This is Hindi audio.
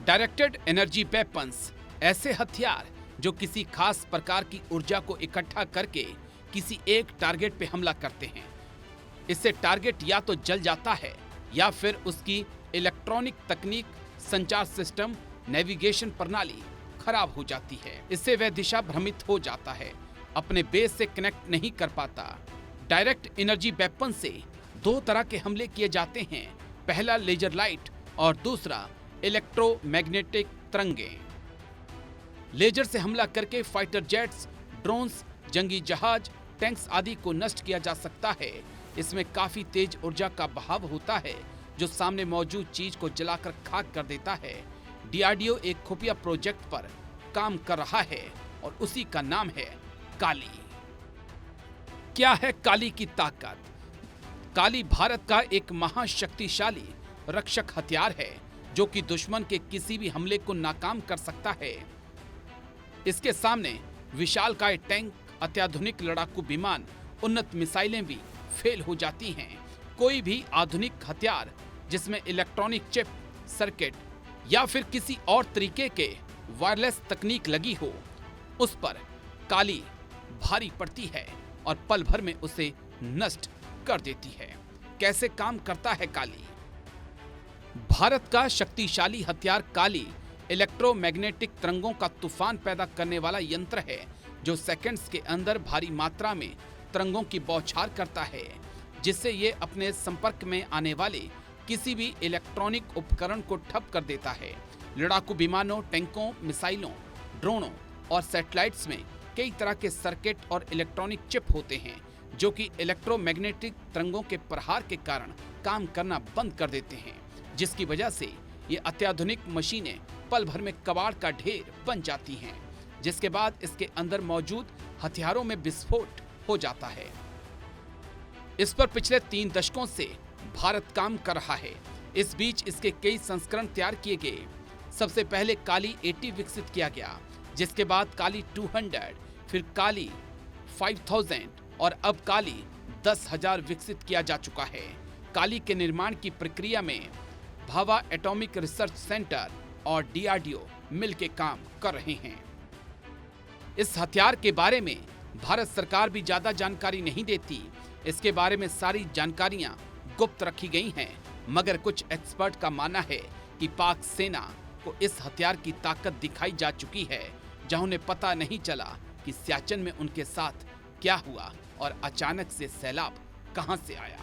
डायरेक्टेड एनर्जी वेपन्स ऐसे हथियार जो किसी खास प्रकार की ऊर्जा को इकट्ठा करके किसी एक टारगेट पे हमला करते हैं। इससे टारगेट या तो जल जाता है या फिर उसकी इलेक्ट्रॉनिक तकनीक, संचार सिस्टम, नेविगेशन प्रणाली खराब हो जाती है। इससे वह दिशा भ्रमित हो जाता है, अपने बेस से कनेक्ट नहीं कर पाता। डायरेक्ट एनर्जी वेपन से दो तरह के हमले किए जाते हैं, पहला लेजर लाइट और दूसरा इलेक्ट्रोमैग्नेटिक तरंगें। लेजर से हमला करके फाइटर जेट्स, ड्रोन्स, जंगी जहाज, टैंक्स आदि को नष्ट किया जा सकता है। इसमें काफी तेज ऊर्जा का बहाव होता है जो सामने मौजूद चीज को जलाकर खाक कर देता है। डीआरडीओ एक खुफिया प्रोजेक्ट पर काम कर रहा है और उसी का नाम है काली। क्या है काली की ताकत? काली भारत का एक महाशक्तिशाली रक्षक हथियार है जो कि दुश्मन के किसी भी हमले को नाकाम कर सकता है। इसके सामने विशालकाय टैंक, अत्याधुनिक लड़ाकू विमान, उन्नत मिसाइलें भी फेल हो जाती हैं। कोई भी आधुनिक हथियार जिसमें इलेक्ट्रॉनिक चिप, सर्किट या फिर किसी और तरीके के वायरलेस तकनीक लगी हो, उस पर काली भारी पड़ती है और पल भर में उसे नष्ट कर देती है। कैसे काम करता है काली? भारत का शक्तिशाली हथियार काली इलेक्ट्रोमैग्नेटिक तरंगों का तूफान पैदा करने वाला यंत्र है जो सेकंड्स के अंदर भारी मात्रा में तरंगों की बौछार करता है, जिससे ये अपने संपर्क में आने वाले किसी भी इलेक्ट्रॉनिक उपकरण को ठप कर देता है। लड़ाकू विमानों, टैंकों, मिसाइलों, ड्रोनों और सैटेलाइट्स में कई तरह के सर्किट और इलेक्ट्रॉनिक चिप होते हैं जो कि इलेक्ट्रोमैग्नेटिक तरंगों के प्रहार के कारण काम करना बंद कर देते हैं, जिसकी वजह से ये अत्याधुनिक मशीनें पल भर में कबाड़ का ढेर बन जाती हैं, जिसके बाद इसके अंदर मौजूद हथियारों में विस्फोट हो जाता है। इस पर पिछले 3 दशकों से भारत काम कर रहा है। इस बीच इसके कई संस्करण तैयार किए गए। सबसे पहले काली 80 विकसित किया गया, जिसके बाद काली 200, फिर काली 5000 और अब काली 10,000 विकसित किया जा चुका है। काली के निर्माण की प्रक्रिया में भाभा एटॉमिक रिसर्च सेंटर और डीआरडीओ मिलकर काम कर रहे हैं। इस हथियार के बारे में भारत सरकार भी ज्यादा जानकारी नहीं देती। इसके बारे में सारी जानकारियां गुप्त रखी गई हैं, मगर कुछ एक्सपर्ट का मानना है कि पाक सेना को इस हथियार की ताकत दिखाई जा चुकी है, जहां उन्हें पता नहीं चला कि सियाचिन में उनके साथ क्या हुआ और अचानक से सैलाब कहां से आया।